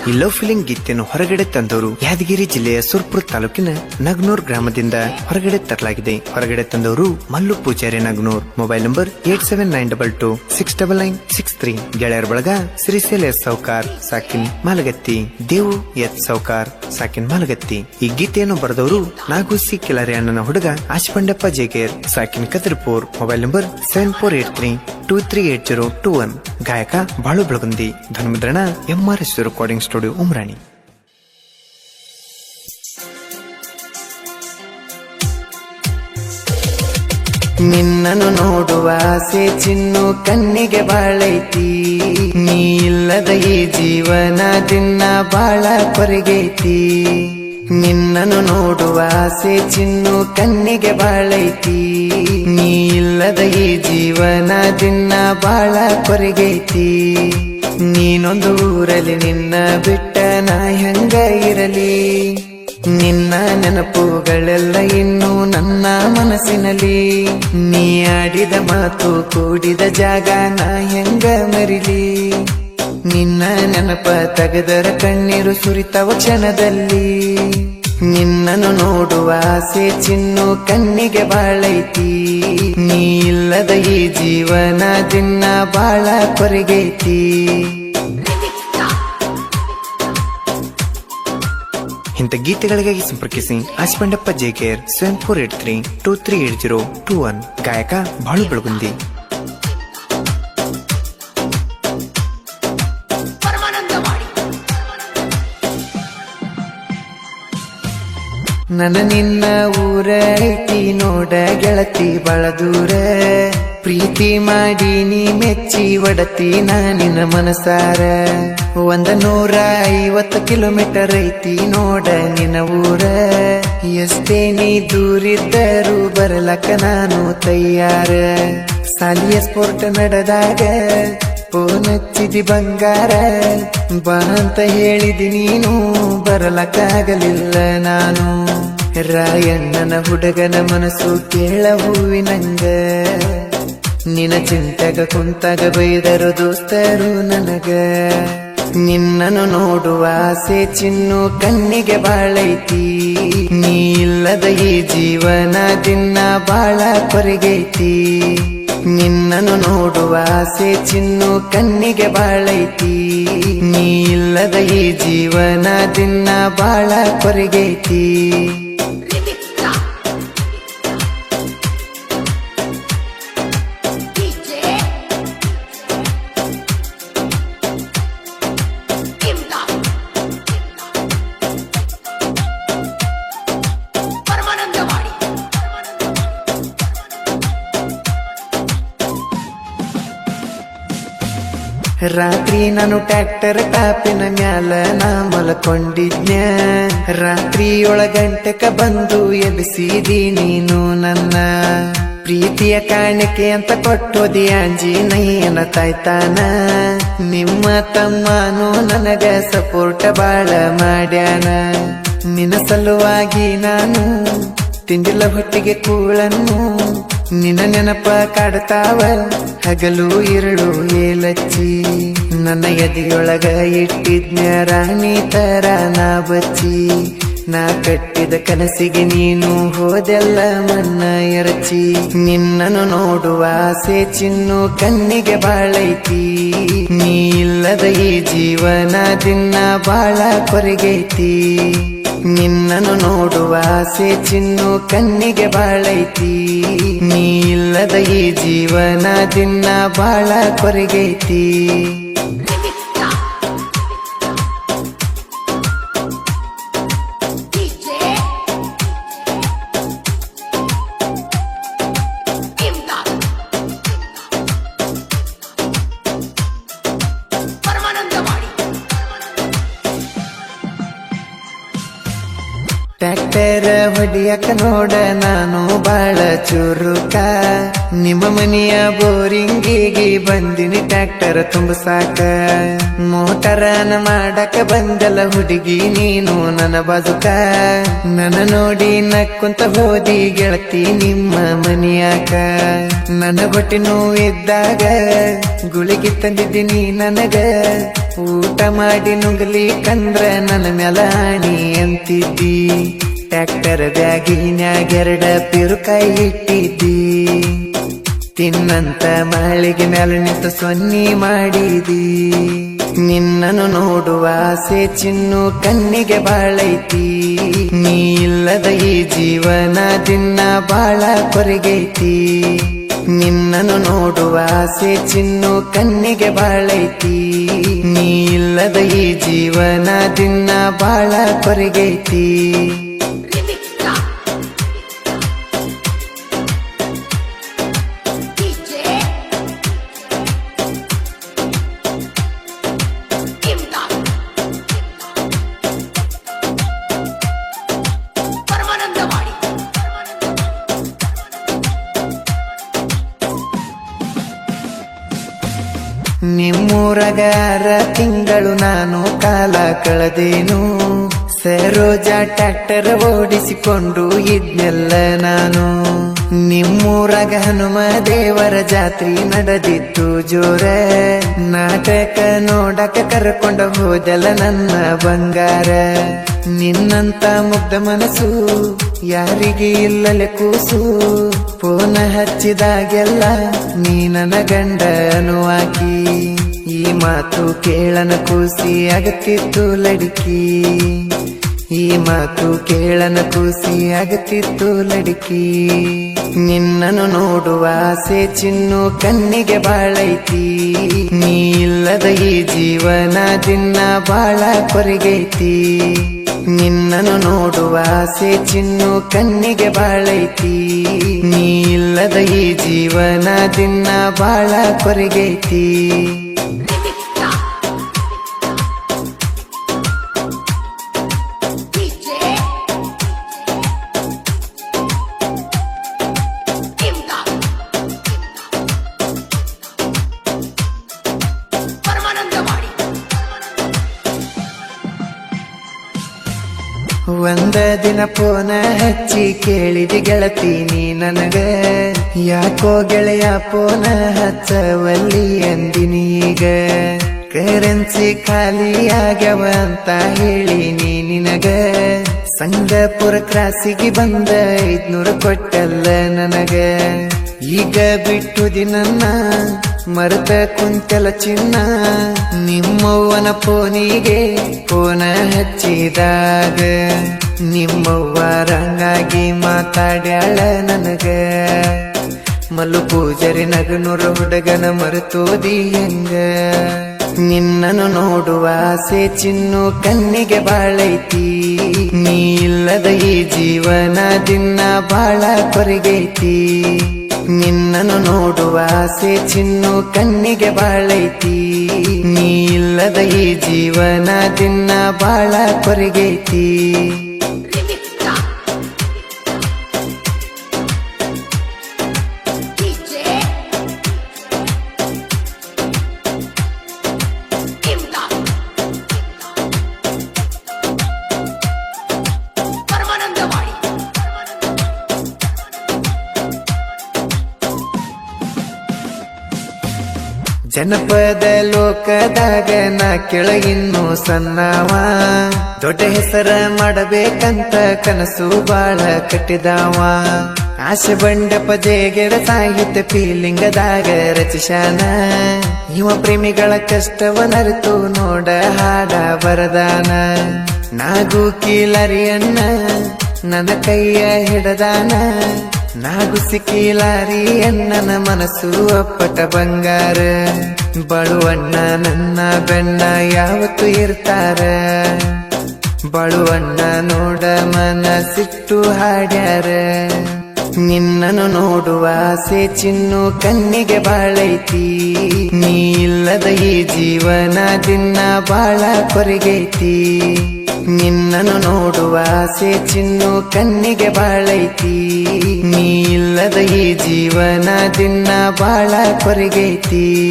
ಈ love feeling ಗೀತೆಯನ್ನು ಹೊರಗಡೆ ತಂದವರು ಯಾದಗಿರಿ ಜಿಲ್ಲೆಯ ಸುರ್ಪುರ್ ತಾಲೂಕಿನ ನಗ್ನೂರ್ ಗ್ರಾಮದಿಂದ ಹೊರಗಡೆ ತರಲಾಗಿದೆ. ಹೊರಗಡೆ ತಂದವರು ಮಲ್ಲು ಪೂಜಾರಿ ನಗ್ನೂರ್. Mobile number 8792269963. ಗೆಳೆಯರ ಬಳಗ ಶ್ರೀಶೈಲ್ ಎಸ್ ಸೌಕಾರ್ ಸಾಕಿನ್ ಮಾಲಗತ್ತಿ, ದೇವು ಎಸ್ ಸೌಕಾರ್ ಸಾಕಿನ್ ಮಾಲಗತ್ತಿ. ಈ ಗೀತೆಯನ್ನು ಬರೆದವರು ನಾಗೂಸಿ ಕಿಲಾರಿ ಅಣ್ಣನ ಹುಡುಗ ಆಶಪಂಡಪ್ಪ ಜೇಗೇರ್ ಸಾಕಿನ್ ಕದ್ರಪುರ್. Mobile number 7483238021. ಗಾಯಕ ಬಾಳು ಬೆಳಗುಂದಿ. ಧನುಮಿದ್ರಣ MRS ರೆಕಾರ್ಡಿಂಗ್ ಸ್ಟುಡಿಯೋ ಉಮ್ರಾಣಿ. ನಿನ್ನನ್ನು ನೋಡುವ ಆಸೆ ಚಿನ್ನು ಕಣ್ಣಿಗೆ ಬಾಳೈತಿ, ನೀ ಇಲ್ಲದ ಈ ಜೀವನ ದಿನ ಬಾಳ ಕೊರಗೈತಿ. ನಿನ್ನನ್ನು ನೋಡುವ ಆಸೆ ಚಿನ್ನು ಕಣ್ಣಿಗೆ ಬಾಳೈತಿ, ನೀ ಇಲ್ಲದ ಈ ಜೀವನ ದಿನ ಬಾಳ ಕೊರಗೈತಿ. ನೀನೊಂದು ಊರಲ್ಲಿ ನಿನ್ನ ಬಿಟ್ಟ ನಾ ಹೆಂಗ ಇರಲಿ, ನಿನ್ನ ನೆನಪುಗಳೆಲ್ಲ ಇನ್ನು ನನ್ನ ಮನಸ್ಸಿನಲ್ಲಿ. ನೀ ಆಡಿದ ಮಾತು ಕೂಡಿದ ಜಾಗ ನಾ ಹೆಂಗ ಮರಿಲಿ, ನಿನ್ನ ನೆನಪ ತೆಗೆದರ ಕಣ್ಣೀರು ಸುರಿತವ ಕ್ಷಣದಲ್ಲಿ. ನಿನ್ನನ್ನು ನೋಡುವ ಆಸೆ ಚಿನ್ನು ಕಣ್ಣಿಗೆ ಬಾಳೈತಿ, ನೀ ಇಲ್ಲದ ಈ ಜೀವನ ದಿನ ಬಾಳ ಕೊರಗೈತಿ. ಇಂಥ ಗೀತೆಗಳಿಗಾಗಿ ಸಂಪರ್ಕಿಸಿ ಆಶಪಂಡಪ್ಪ ಜೇಗೇರ್ 7483238021. ಗಾಯಕ ಬಾಳು ಬೆಳಗುಂದಿ. ನನ್ನ ನಿನ್ನ ಊರ ಐತಿ ನೋಡ ಗೆಳತಿ ಬಾಳ ದೂರ, ಪ್ರೀತಿ ಮಾಡಿ ನೀ ಮೆಚ್ಚಿ ಒಡತಿ ನಾ ನಿನ್ನ ಮನಸಾರ. 150 ಕಿಲೋಮೀಟರ್ ಐತಿ ನೋಡ ನಿನ್ನ ಊರ, ಎಷ್ಟೇ ನೀ ದೂರಿದ್ದರೂ ಬರಲಕ್ಕ ನಾನು ತಯ್ಯಾರ. ಸಾಲಿಯ ಸ್ಪೋರ್ಟ್ ನಡೆದಾಗ ಫೋನ್ ಹಚ್ಚಿದಿ ಬಂಗಾರ, ಬಾ ಅಂತ ಹೇಳಿದಿ ನೀನು ಬರಲಕ್ಕಾಗಲಿಲ್ಲ ನಾನು. ರಾಯಣ್ಣನ ಹುಡುಗನ ಮನಸ್ಸು ಕೇಳ ಹೂವಿನಂಗ, ನಿನ್ನ ಚಿಂತೆಗ ಕುಂತಾಗ ಬೈದರು ದೋಸ್ತರು ನನಗ. ನಿನ್ನನ್ನು ನೋಡುವ ಆಸೆ ಚಿನ್ನು ಕಣ್ಣಿಗೆ ಬಾಳೈತಿ, ನೀ ಇಲ್ಲದ ಈ ಜೀವನ ದಿನ ಬಾಳ ಕೊರಗೈತಿ. ನಿನ್ನನ್ನು ನೋಡುವ ಆಸೆ ಚಿನ್ನು ಕಣ್ಣಿಗೆ ಬಾಳೈತಿ, ನೀ ಇಲ್ಲದ ಈ ಜೀವನ ದಿನ ಬಾಳ ಕೊರಗೈತಿ. ರಾತ್ರಿ ನಾನು ಟ್ರ್ಯಾಕ್ಟರ್ ಟಾಪಿನ ಮ್ಯಾಲ ನಾ ಮಲ್ಕೊಂಡಿದ್ನ್ಯ, ರಾತ್ರಿ 7 ಗಂಟೆಕ ಬಂದು ಎಬ್ಬಿಸಿದಿ ನೀನು ನನ್ನ. ಪ್ರೀತಿಯ ಕಾಣಿಕೆ ಅಂತ ಕೊಟ್ಟೋದಿ ಆಂಜನೇಯನ ತಾಯ್ತಾನ, ನಿಮ್ಮ ತಮ್ಮನು ನನಗ ಸಪೋರ್ಟ್ ಬಾಳ ಮಾಡ್ಯಾನ. ನಿನ್ನ ಸಲುವಾಗಿ ನಾನು ತಿಂದಿಲ್ಲ ಹೊಟ್ಟಿಗೆ ಕೂಳನ್ನು, ನಿನ್ನ ನೆನಪ ಕಾಡ್ತಾವ ಹಗಲು ಇರಳು ಏಲಚ್ಚಿ. ನನ್ನ ಎದೆಯೊಳಗ ಇಟ್ಟಿದ್ನ ರಾಣಿ ತರ ನಾ ಬಚ್ಚಿ, ನಾ ಕಟ್ಟಿದ ಕನಸಿಗೆ ನೀನು ಹೋದೆಲ್ಲ ಮನ್ನ ಎರಚಿ. ನಿನ್ನನ್ನು ನೋಡುವ ಆಸೆ ಚಿನ್ನು ಕಣ್ಣಿಗೆ ಬಾಳೈತಿ, ನೀ ಇಲ್ಲದ ಈ ಜೀವನ ದಿನ ಬಾಳ ಕೊರಗೈತಿ. ನಿನ್ನನ್ನು ನೋಡುವ ಆಸೆ ಚಿನ್ನು ಕಣ್ಣಿಗೆ ಬಾಳೈತಿ, ನೀ ಇಲ್ಲದ ಈ ಜೀವನ ದಿನ ಬಾಳ ಕೊರಗೈತಿ. ಟ್ರ್ಯಾಕ್ಟರ್ ಹೊಡಿಯಕ ನೋಡ ನಾನು ಬಾಳ ಚುರುಕ, ನಿಮ್ಮ ಮನೆಯ ಬೋರಿಂಗಿಗೆ ಬಂದಿನಿ ಟ್ರ್ಯಾಕ್ಟರ್ ತುಂಬಸಾಕ ಮೋಟರನ ಮಾಡಕ ಬಂದಲ್ಲ ಹುಡುಗಿ ನೀನು ನನ್ನ ಬಾಜುಕ ನನ್ನ ನೋಡಿ ನಕ್ಕುಂತ ಹೋದಿ ಗೆಳತಿ ನಿಮ್ಮ ಮನಿಯಾಕ ನನ್ನ ಹೊಟ್ಟೆ ನೋವಿದ್ದಾಗ ಗುಳಿಗೆ ತಂದಿದ್ದೀನಿ ನನಗ ಊಟ ಮಾಡಿ ನುಗ್ಲಿ ಕಂದ್ರ ನನ್ನ ಮೆಲಾಣಿ ಅಂತಿದ್ದಿ ಟ್ರ್ಯಾಕ್ಟರ್ ಬ್ಯಾಗಿನ್ಯಾಗೆರಡ ಪಿರುಕಾಯಿ ಇಟ್ಟಿದ್ದಿ ತಿನ್ನಂತ ಮಳಿಗೆ ಮ್ಯಾಲ ನಿಂತು ಸೊನ್ನಿ ಮಾಡಿದಿ ನಿನ್ನನ್ನು ನೋಡುವ ಆಸೆ ಚಿನ್ನು ಕಣ್ಣಿಗೆ ಬಾಳೈತಿ ನೀ ಇಲ್ಲದ ಈ ಜೀವನ ದಿನ ಬಾಳ ಕೊರಗೈತಿ ನಿನ್ನನ್ನು ನೋಡುವ ಆಸೆ ಚಿನ್ನು ಕಣ್ಣಿಗೆ ಬಾಳೈತಿ ನೀ ಇಲ್ಲದ ಈ ಜೀವನ ದಿನ ಬಾಳ ಕೊರಗೈತಿ ನಿಮ್ಮೂರಗಾರ ತಿಂಗಳು ನಾನು ಕಾಲ ಕಳೆದೇನು ಸರೋಜ ಟ್ರ್ಯಾಕ್ಟರ್ ಓಡಿಸಿಕೊಂಡು ಇದ್ನೆಲ್ಲ ನಾನು ನಿಮ್ಮೂರಗ ಹನುಮ ದೇವರ ಜಾತ್ರೆ ನಡೆದಿತ್ತು ಜೋರ ನಾಟಕ ನೋಡಕ ಕರ್ಕೊಂಡ ಹೋದಲ್ಲ ನನ್ನ ಬಂಗಾರ ನಿನ್ನಂತ ಮುಗ್ಧ ಮನಸ್ಸು ಯಾರಿಗೆ ಇಲ್ಲಲೆ ಕೂಸು ಫೋನ ಹಚ್ಚಿದಾಗೆಲ್ಲ ನೀ ನನ್ನ ಗಂಡ ಅನುವಾಕಿ ಈ ಮಾತು ಕೇಳನ ಕೂಸಿ ಆಗತ್ತಿತ್ತು ಲಡಿಕಿ ಈ ಮಾತು ಕೇಳನ ಕೂಸಿ ಆಗತ್ತಿತ್ತು ಲಡಿಕಿ ನಿನ್ನನ್ನು ನೋಡುವ ಆಸೆ ಚಿನ್ನು ಕಣ್ಣಿಗೆ ಬಾಳೈತಿ ನೀ ಇಲ್ಲದ ಈ ಜೀವನ ದಿನ ಬಾಳ ಕೊರಗೈತಿ ನಿನ್ನನ್ನು ನೋಡುವ ಆಸೆ ಚಿನ್ನು ಕಣ್ಣಿಗೆ ಬಾಳೈತಿ ನೀ ಇಲ್ಲದ ಈ ಜೀವನ ದಿನ ಬಾಳ ಕೊರಗೈತಿ ಒಂದ ದಿನ ಫೋನ ಹಚ್ಚಿ ಕೇಳಿದಿ ಗೆಳತಿ ನೀ ನನಗ ಯಾಕೋ ಗೆಳೆಯ ಫೋನ ಹಚ್ಚವಲ್ಲಿ ಅಂದಿನೀಗ ಕರೆನ್ಸಿ ಖಾಲಿ ಆಗ್ಯಾವ ಅಂತ ಹೇಳಿ ನೀ ನಿನಗ ಸಂಗಪುರ ಕ್ರಾಸಿಗೆ ಬಂದ 500 ಕೊಟ್ಟಲ್ಲ ನನಗ ಈಗ ಬಿಟ್ಟುದಿ ನನ್ನ ಮರೆತ ಕುಂತೆಲ ಚಿನ್ನ ನಿಮ್ಮವ್ವನ ಫೋನಿಗೆ ಫೋನ ಹಚ್ಚಿದಾಗ ನಿಮ್ಮವ್ವ ರಂಗಾಗಿ ಮಾತಾಡ್ಯಾಳ ನನಗ ಮಲ್ಲು ಪೂಜರಿ ನಗನೂರ ಹುಡುಗನ ಮರೆತೋದಿ ಹೆಂಗ ನಿನ್ನನ್ನು ನೋಡುವ ಆಸೆ ಚಿನ್ನು ಕಣ್ಣಿಗೆ ಬಾಳೈತಿ ನೀ ಇಲ್ಲದ ಈ ಜೀವನ ದಿನ ಬಾಳ ಕೊರಗೈತಿ ನಿನ್ನನ್ನು ನೋಡುವ ಆಸೆ ಚಿನ್ನು ಕಣ್ಣಿಗೆ ಬಾಳೈತಿ ನೀ ಇಲ್ಲದ ಈ ಜೀವನ ದಿನ ಬಾಳ ಕೊರಗೈತಿ ಜನಪದ ಲೋಕದಾಗ ನಾ ಕೆಳಗಿನ್ನು ಸಣ್ಣವ ದೊಡ್ಡ ಹೆಸರ ಮಾಡಬೇಕಂತ ಕನಸು ಬಾಳ ಕಟ್ಟಿದಾವ ಆಶೆ ಬಂಡಪ ಜೇಗೆರ ಸಾಹಿತ್ಯ ಫೀಲಿಂಗದಾಗ ರಚಿಸಾನ ಇವ ಪ್ರೇಮಿಗಳ ಕಷ್ಟವನರಿತು ನೋಡ ಹಾಡ ಬರದಾನ ನಾಗು ಕೀಲರಿಯನ್ನ ನನ್ನ ಕೈಯ ಹಿಡದಾನ ನಾಗು ಸಿಕ್ಕಿಲಾರಿ ಎನ್ನನ ಮನಸ್ಸು ಅಪ್ಪಟ ಬಂಗಾರ ಬಳುವಣ್ಣ ನನ್ನ ಬೆನ್ನ ಯಾವತ್ತು ಇರ್ತಾರ ಬಳುವಣ್ಣ ನೋಡ ಮನಸ್ಸಿಟ್ಟು ಹಾಡ್ಯಾರ ನಿನ್ನನ್ನು ನೋಡುವ ಆಸೆ ಚಿನ್ನು ಕಣ್ಣಿಗೆ ಬಾಳೈತಿ ನೀ ಇಲ್ಲದ ಈ ಜೀವನ ದಿನ ಬಾಳ ಕೊರಗೈತಿ ನಿನ್ನನ್ನು ನೋಡುವ ಆಸೆ ಚಿನ್ನು ಕಣ್ಣಿಗೆ ಬಾಳೈತಿ. ನೀ ಇಲ್ಲದ ಈ ಜೀವನ ದಿನ ಬಾಳ ಕೊರಗೈತಿ.